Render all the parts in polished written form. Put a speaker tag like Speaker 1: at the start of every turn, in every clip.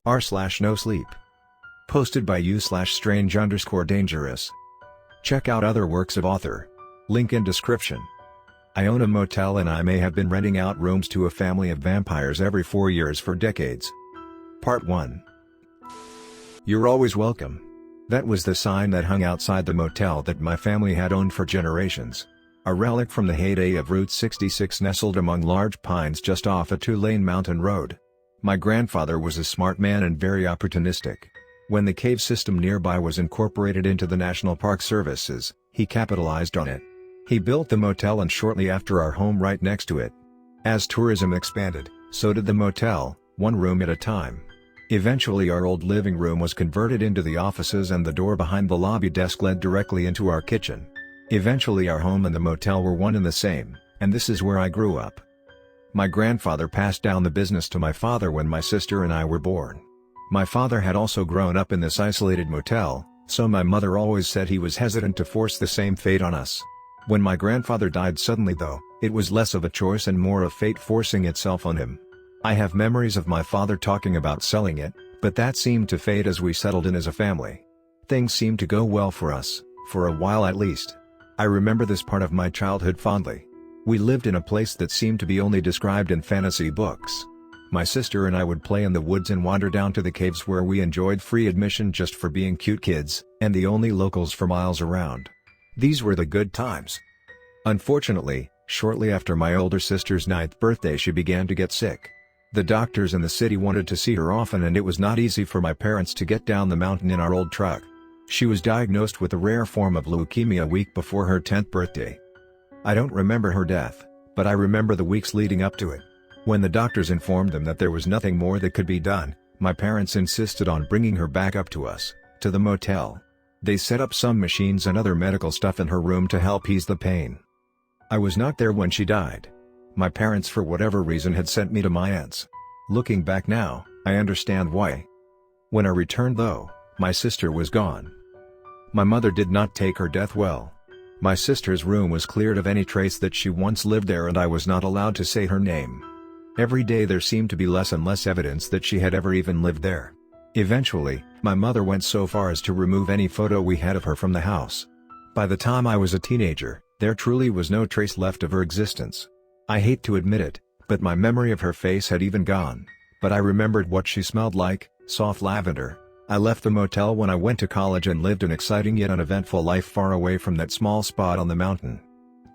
Speaker 1: r/Nosleep. Posted by u/strange_dangerous. Check out other works of author. Link in description. I own a motel and I may have been renting out rooms to a family of vampires every 4 years for decades. Part 1. You're always welcome. That was the sign that hung outside the motel that my family had owned for generations. A relic from the heyday of Route 66 nestled among large pines just off a 2-lane mountain road. My grandfather was a smart man and very opportunistic. When the cave system nearby was incorporated into the National Park Services, he capitalized on it. He built the motel and shortly after our home right next to it. As tourism expanded, so did the motel, one room at a time. Eventually our old living room was converted into the offices and the door behind the lobby desk led directly into our kitchen. Eventually our home and the motel were one and the same, and this is where I grew up. My grandfather passed down the business to my father when my sister and I were born. My father had also grown up in this isolated motel, so my mother always said he was hesitant to force the same fate on us. When my grandfather died suddenly though, it was less of a choice and more of fate forcing itself on him. I have memories of my father talking about selling it, but that seemed to fade as we settled in as a family. Things seemed to go well for us, for a while at least. I remember this part of my childhood fondly. We lived in a place that seemed to be only described in fantasy books. My sister and I would play in the woods and wander down to the caves where we enjoyed free admission just for being cute kids, and the only locals for miles around. These were the good times. Unfortunately, shortly after my older sister's 9th birthday she began to get sick. The doctors in the city wanted to see her often and it was not easy for my parents to get down the mountain in our old truck. She was diagnosed with a rare form of leukemia a week before her 10th birthday. I don't remember her death, but I remember the weeks leading up to it. When the doctors informed them that there was nothing more that could be done, my parents insisted on bringing her back up to us, to the motel. They set up some machines and other medical stuff in her room to help ease the pain. I was not there when she died. My parents for whatever reason had sent me to my aunt's. Looking back now, I understand why. When I returned though, my sister was gone. My mother did not take her death well. My sister's room was cleared of any trace that she once lived there and I was not allowed to say her name. Every day there seemed to be less and less evidence that she had ever even lived there. Eventually, my mother went so far as to remove any photo we had of her from the house. By the time I was a teenager, there truly was no trace left of her existence. I hate to admit it, but my memory of her face had even gone. But I remembered what she smelled like, soft lavender. I left the motel when I went to college and lived an exciting yet uneventful life far away from that small spot on the mountain.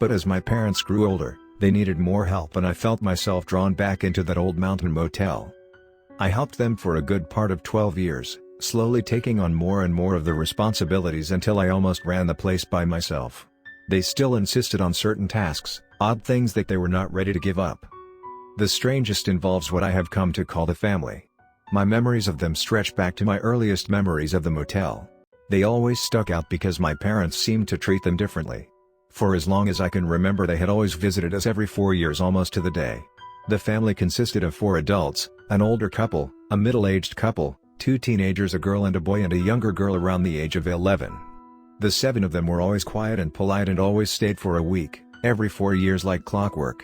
Speaker 1: But as my parents grew older, they needed more help and I felt myself drawn back into that old mountain motel. I helped them for a good part of 12 years, slowly taking on more and more of the responsibilities until I almost ran the place by myself. They still insisted on certain tasks, odd things that they were not ready to give up. The strangest involves what I have come to call the family. My memories of them stretch back to my earliest memories of the motel. They always stuck out because my parents seemed to treat them differently. For as long as I can remember they had always visited us every 4 years almost to the day. The family consisted of 4 adults, an older couple, a middle-aged couple, 2 teenagers, a girl and a boy, and a younger girl around the age of 11. The 7 of them were always quiet and polite and always stayed for a week, every 4 years like clockwork.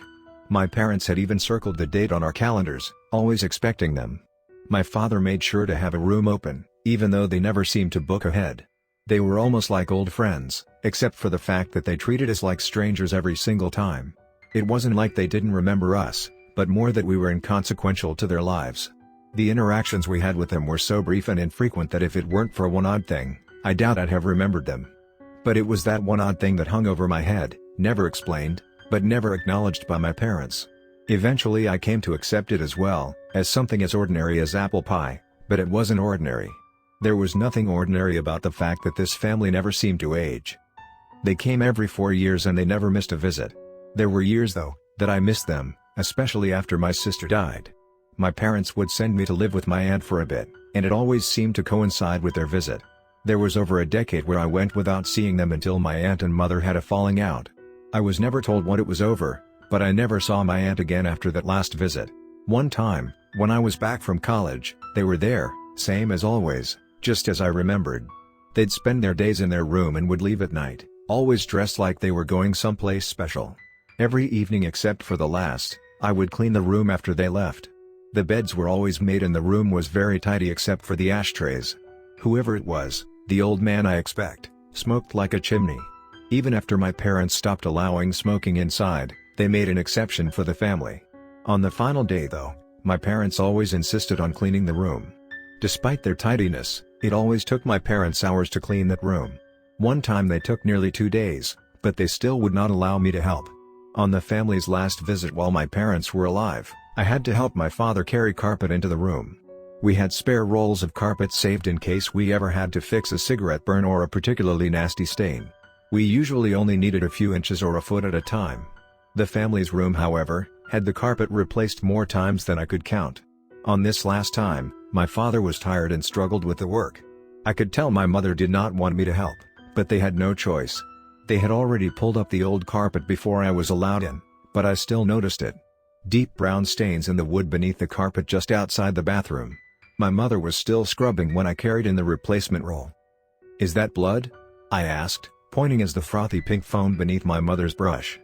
Speaker 1: My parents had even circled the date on our calendars, always expecting them. My father made sure to have a room open, even though they never seemed to book ahead. They were almost like old friends, except for the fact that they treated us like strangers every single time. It wasn't like they didn't remember us, but more that we were inconsequential to their lives. The interactions we had with them were so brief and infrequent that if it weren't for one odd thing, I doubt I'd have remembered them. But it was that one odd thing that hung over my head, never explained, but never acknowledged by my parents. Eventually I came to accept it as well, as something as ordinary as apple pie, but it wasn't ordinary. There was nothing ordinary about the fact that this family never seemed to age. They came every 4 years and they never missed a visit. There were years though, that I missed them, especially after my sister died. My parents would send me to live with my aunt for a bit, and it always seemed to coincide with their visit. There was over a decade where I went without seeing them until my aunt and mother had a falling out. I was never told what it was over, but I never saw my aunt again after that last visit. One time, when I was back from college, they were there, same as always, just as I remembered. They'd spend their days in their room and would leave at night, always dressed like they were going someplace special. Every evening except for the last, I would clean the room after they left. The beds were always made and the room was very tidy except for the ashtrays. Whoever it was, the old man I expect, smoked like a chimney. Even after my parents stopped allowing smoking inside, they made an exception for the family. On the final day though, my parents always insisted on cleaning the room. Despite their tidiness, it always took my parents hours to clean that room. One time they took nearly 2 days, but they still would not allow me to help. On the family's last visit while my parents were alive, I had to help my father carry carpet into the room. We had spare rolls of carpet saved in case we ever had to fix a cigarette burn or a particularly nasty stain. We usually only needed a few inches or a foot at a time. The family's room, however, had the carpet replaced more times than I could count. On this last time, my father was tired and struggled with the work. I could tell my mother did not want me to help, but they had no choice. They had already pulled up the old carpet before I was allowed in, but I still noticed it. Deep brown stains in the wood beneath the carpet just outside the bathroom. My mother was still scrubbing when I carried in the replacement roll. "Is that blood?" I asked, pointing as the frothy pink foamed beneath my mother's brush.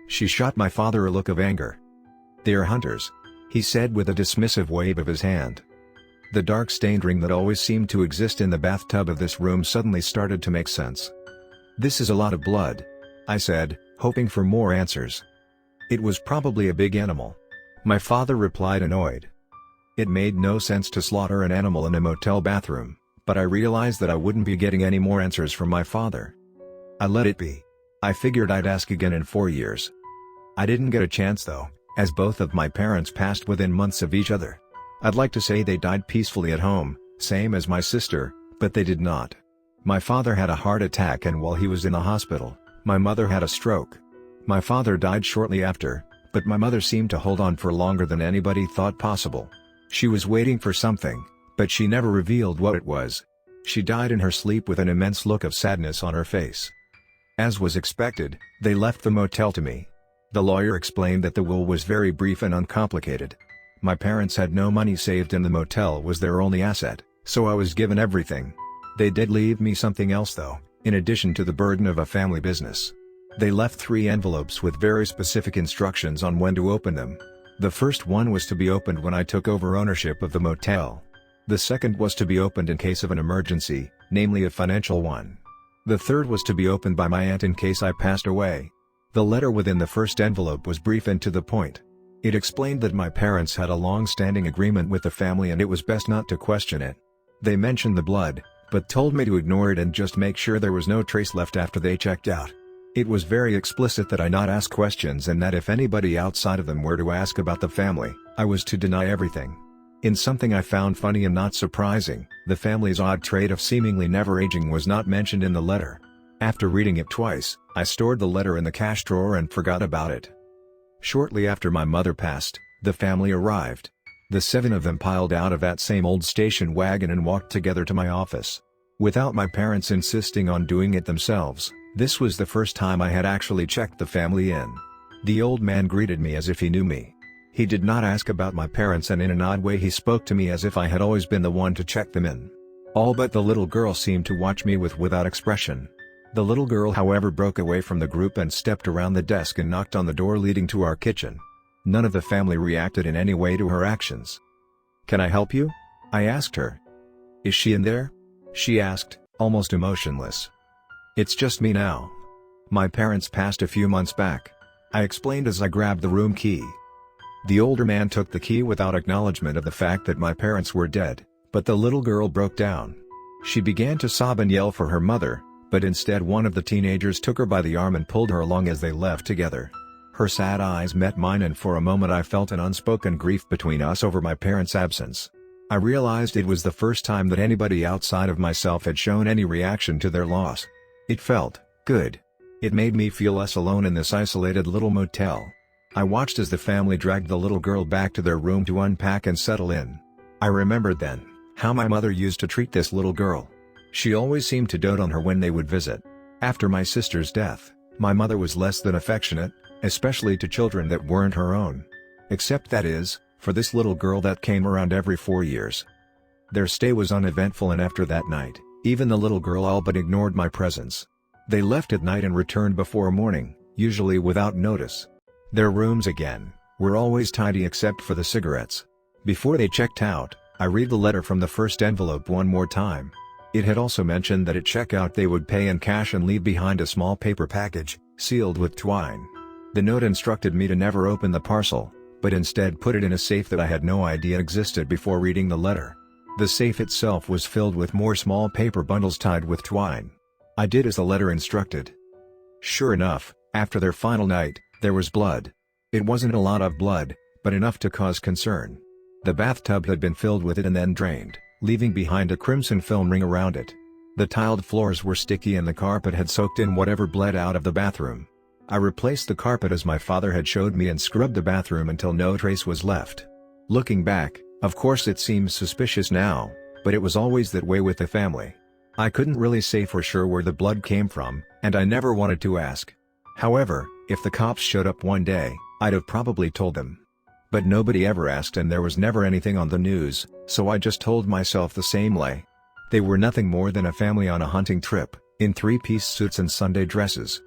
Speaker 1: She shot my father a look of anger. "They're hunters," he said with a dismissive wave of his hand. The dark stained ring that always seemed to exist in the bathtub of this room suddenly started to make sense. "This is a lot of blood," I said, hoping for more answers. "It was probably a big animal," my father replied, annoyed. It made no sense to slaughter an animal in a motel bathroom, but I realized that I wouldn't be getting any more answers from my father. I let it be. I figured I'd ask again in 4 years. I didn't get a chance though, as both of my parents passed within months of each other. I'd like to say they died peacefully at home, same as my sister, but they did not. My father had a heart attack, and while he was in the hospital, my mother had a stroke. My father died shortly after, but my mother seemed to hold on for longer than anybody thought possible. She was waiting for something, but she never revealed what it was. She died in her sleep with an immense look of sadness on her face. As was expected, they left the motel to me. The lawyer explained that the will was very brief and uncomplicated. My parents had no money saved and the motel was their only asset, so I was given everything. They did leave me something else though, in addition to the burden of a family business. They left 3 envelopes with very specific instructions on when to open them. The first one was to be opened when I took over ownership of the motel. The second was to be opened in case of an emergency, namely a financial one. The third was to be opened by my aunt in case I passed away. The letter within the first envelope was brief and to the point. It explained that my parents had a long-standing agreement with the family and it was best not to question it. They mentioned the blood, but told me to ignore it and just make sure there was no trace left after they checked out. It was very explicit that I not ask questions and that if anybody outside of them were to ask about the family, I was to deny everything. In something I found funny and not surprising, the family's odd trait of seemingly never aging was not mentioned in the letter. After reading it twice, I stored the letter in the cash drawer and forgot about it. Shortly after my mother passed, the family arrived. The 7 of them piled out of that same old station wagon and walked together to my office. Without my parents insisting on doing it themselves, this was the first time I had actually checked the family in. The old man greeted me as if he knew me. He did not ask about my parents, and in an odd way he spoke to me as if I had always been the one to check them in. All but the little girl seemed to watch me without expression. The little girl, however, broke away from the group and stepped around the desk and knocked on the door leading to our kitchen. None of the family reacted in any way to her actions. "Can I help you?" I asked her. "Is she in there?" she asked, almost emotionless. "It's just me now. My parents passed a few months back," I explained as I grabbed the room key. The older man took the key without acknowledgement of the fact that my parents were dead, but the little girl broke down. She began to sob and yell for her mother, but instead one of the teenagers took her by the arm and pulled her along as they left together. Her sad eyes met mine, and for a moment I felt an unspoken grief between us over my parents' absence. I realized it was the first time that anybody outside of myself had shown any reaction to their loss. It felt good. It made me feel less alone in this isolated little motel. I watched as the family dragged the little girl back to their room to unpack and settle in. I remembered then how my mother used to treat this little girl. She always seemed to dote on her when they would visit. After my sister's death, my mother was less than affectionate, especially to children that weren't her own. Except, that is, for this little girl that came around every 4 years. Their stay was uneventful, and after that night, even the little girl all but ignored my presence. They left at night and returned before morning, usually without notice. Their rooms, again, were always tidy except for the cigarettes. Before they checked out, I read the letter from the first envelope one more time. It had also mentioned that at checkout they would pay in cash and leave behind a small paper package, sealed with twine. The note instructed me to never open the parcel, but instead put it in a safe that I had no idea existed before reading the letter. The safe itself was filled with more small paper bundles tied with twine. I did as the letter instructed. Sure enough, after their final night, there was blood. It wasn't a lot of blood, but enough to cause concern. The bathtub had been filled with it and then drained, leaving behind a crimson film ring around it. The tiled floors were sticky and the carpet had soaked in whatever bled out of the bathroom. I replaced the carpet as my father had showed me and scrubbed the bathroom until no trace was left. Looking back, of course it seems suspicious now, but it was always that way with the family. I couldn't really say for sure where the blood came from, and I never wanted to ask. However, if the cops showed up one day, I'd have probably told them. But nobody ever asked and there was never anything on the news, so I just told myself the same lie. They were nothing more than a family on a hunting trip, in three-piece suits and Sunday dresses.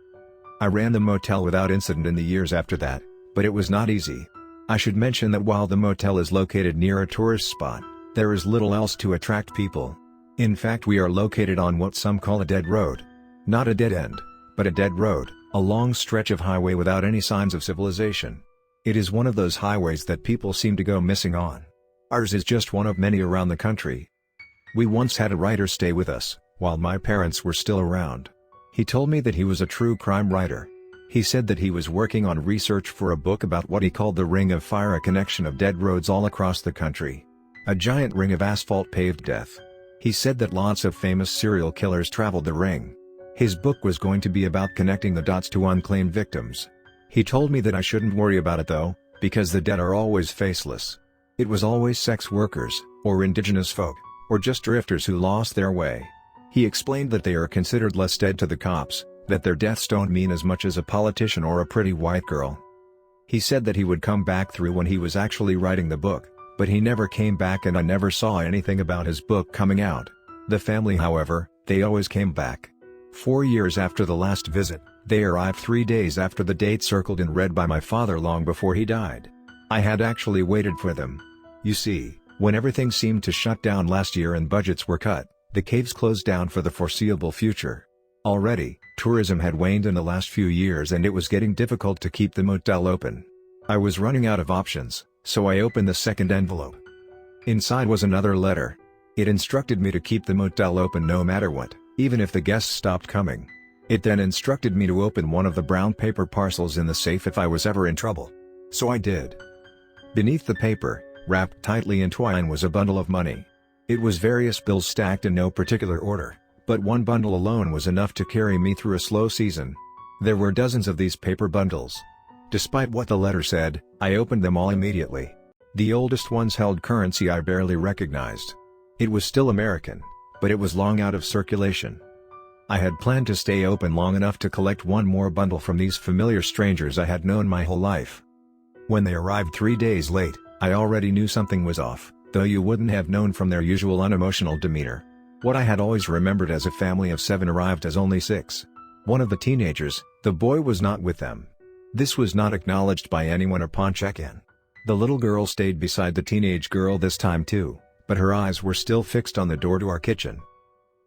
Speaker 1: I ran the motel without incident in the years after that, but it was not easy. I should mention that while the motel is located near a tourist spot, there is little else to attract people. In fact, we are located on what some call a dead road. Not a dead end, but a dead road, a long stretch of highway without any signs of civilization. It is one of those highways that people seem to go missing on. Ours is just one of many around the country. We once had a writer stay with us, while my parents were still around. He told me that he was a true crime writer. He said that he was working on research for a book about what he called the Ring of Fire, a connection of dead roads all across the country. A giant ring of asphalt-paved death. He said that lots of famous serial killers traveled the ring. His book was going to be about connecting the dots to unclaimed victims. He told me that I shouldn't worry about it though, because the dead are always faceless. It was always sex workers, or indigenous folk, or just drifters who lost their way. He explained that they are considered less dead to the cops, that their deaths don't mean as much as a politician or a pretty white girl. He said that he would come back through when he was actually writing the book, but he never came back and I never saw anything about his book coming out. The family, however, they always came back. 4 years after the last visit, they arrived 3 days after the date circled in red by my father long before he died. I had actually waited for them. You see, when everything seemed to shut down last year and budgets were cut, the caves closed down for the foreseeable future. Already, tourism had waned in the last few years and it was getting difficult to keep the motel open. I was running out of options, so I opened the second envelope. Inside was another letter. It instructed me to keep the motel open no matter what, even if the guests stopped coming. It then instructed me to open one of the brown paper parcels in the safe if I was ever in trouble. So I did. Beneath the paper, wrapped tightly in twine, was a bundle of money. It was various bills stacked in no particular order, but one bundle alone was enough to carry me through a slow season. There were dozens of these paper bundles. Despite what the letter said, I opened them all immediately. The oldest ones held currency I barely recognized. It was still American, but it was long out of circulation. I had planned to stay open long enough to collect one more bundle from these familiar strangers I had known my whole life. When they arrived 3 days late, I already knew something was off, though you wouldn't have known from their usual unemotional demeanor. What I had always remembered as a family of 7 arrived as only 6. One of the teenagers, the boy, was not with them. This was not acknowledged by anyone upon check-in. The little girl stayed beside the teenage girl this time too, but her eyes were still fixed on the door to our kitchen.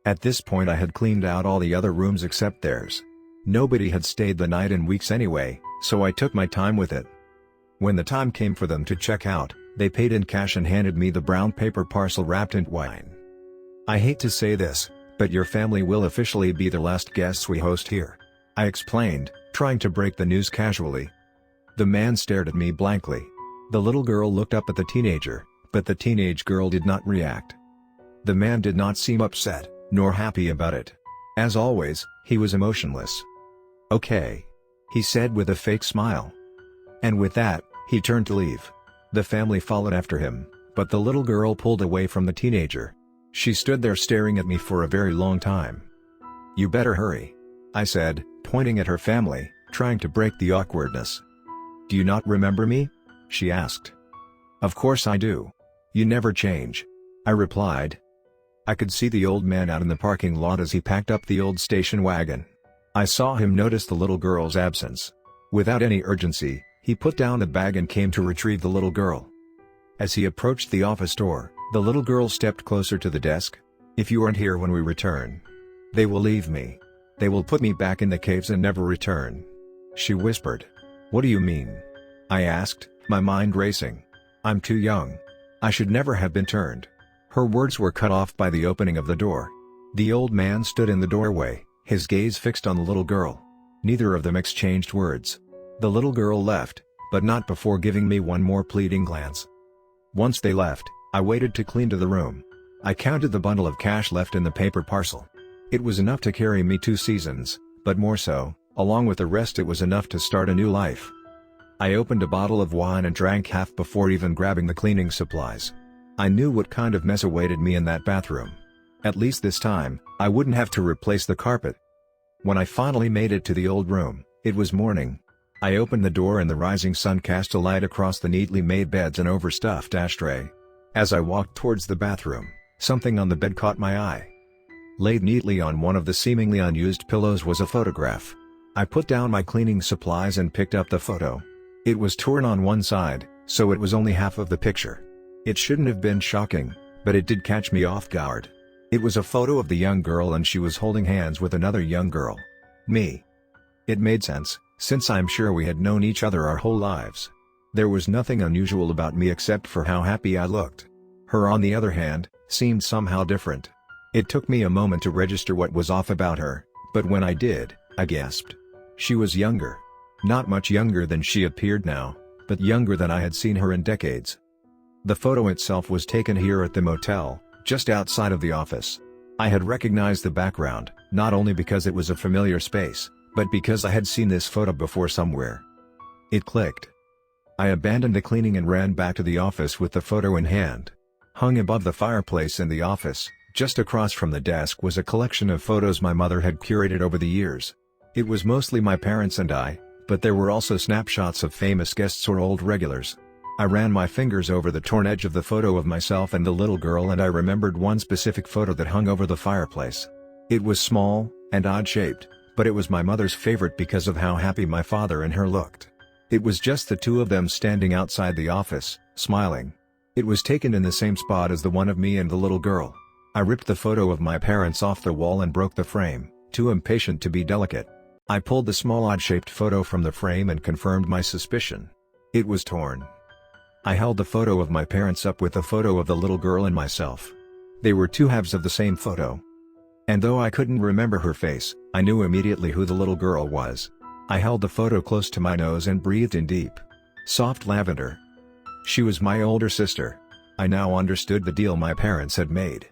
Speaker 1: At this point I had cleaned out all the other rooms except theirs. Nobody had stayed the night in weeks anyway, so I took my time with it. When the time came for them to check out, they paid in cash and handed me the brown paper parcel wrapped in twine. I hate to say this, but your family will officially be the last guests we host here, I explained, trying to break the news casually. The man stared at me blankly. The little girl looked up at the teenager, but the teenage girl did not react. The man did not seem upset, nor happy about it. As always, he was emotionless. "Okay," he said with a fake smile. And with that, he turned to leave. The family followed after him, but the little girl pulled away from the teenager. She stood there staring at me for a very long time. "You better hurry," I said, pointing at her family, trying to break the awkwardness. "Do you not remember me?" she asked. "Of course I do. You never change," I replied. I could see the old man out in the parking lot as he packed up the old station wagon. I saw him notice the little girl's absence. Without any urgency, he put down the bag and came to retrieve the little girl. As he approached the office door, the little girl stepped closer to the desk. "If you aren't here when we return, they will leave me. They will put me back in the caves and never return," she whispered. "What do you mean?" I asked, my mind racing. "I'm too young. I should never have been turned." Her words were cut off by the opening of the door. The old man stood in the doorway, his gaze fixed on the little girl. Neither of them exchanged words. The little girl left, but not before giving me one more pleading glance. Once they left, I waited to clean to the room. I counted the bundle of cash left in the paper parcel. It was enough to carry me 2 seasons, but more so, along with the rest it was enough to start a new life. I opened a bottle of wine and drank half before even grabbing the cleaning supplies. I knew what kind of mess awaited me in that bathroom. At least this time, I wouldn't have to replace the carpet. When I finally made it to the old room, it was morning. I opened the door and the rising sun cast a light across the neatly made beds and overstuffed ashtray. As I walked towards the bathroom, something on the bed caught my eye. Laid neatly on one of the seemingly unused pillows was a photograph. I put down my cleaning supplies and picked up the photo. It was torn on one side, so it was only half of the picture. It shouldn't have been shocking, but it did catch me off guard. It was a photo of the young girl and she was holding hands with another young girl. Me. It made sense, since I'm sure we had known each other our whole lives. There was nothing unusual about me except for how happy I looked. Her, on the other hand, seemed somehow different. It took me a moment to register what was off about her, but when I did, I gasped. She was younger. Not much younger than she appeared now, but younger than I had seen her in decades. The photo itself was taken here at the motel, just outside of the office. I had recognized the background, not only because it was a familiar space, but because I had seen this photo before somewhere. It clicked. I abandoned the cleaning and ran back to the office with the photo in hand. Hung above the fireplace in the office, just across from the desk, was a collection of photos my mother had curated over the years. It was mostly my parents and I, but there were also snapshots of famous guests or old regulars. I ran my fingers over the torn edge of the photo of myself and the little girl, and I remembered one specific photo that hung over the fireplace. It was small, and odd-shaped, but it was my mother's favorite because of how happy my father and her looked. It was just the two of them standing outside the office, smiling. It was taken in the same spot as the one of me and the little girl. I ripped the photo of my parents off the wall and broke the frame, too impatient to be delicate. I pulled the small odd-shaped photo from the frame and confirmed my suspicion. It was torn. I held the photo of my parents up with the photo of the little girl and myself. They were two halves of the same photo. And though I couldn't remember her face, I knew immediately who the little girl was. I held the photo close to my nose and breathed in deep, soft lavender. She was my older sister. I now understood the deal my parents had made.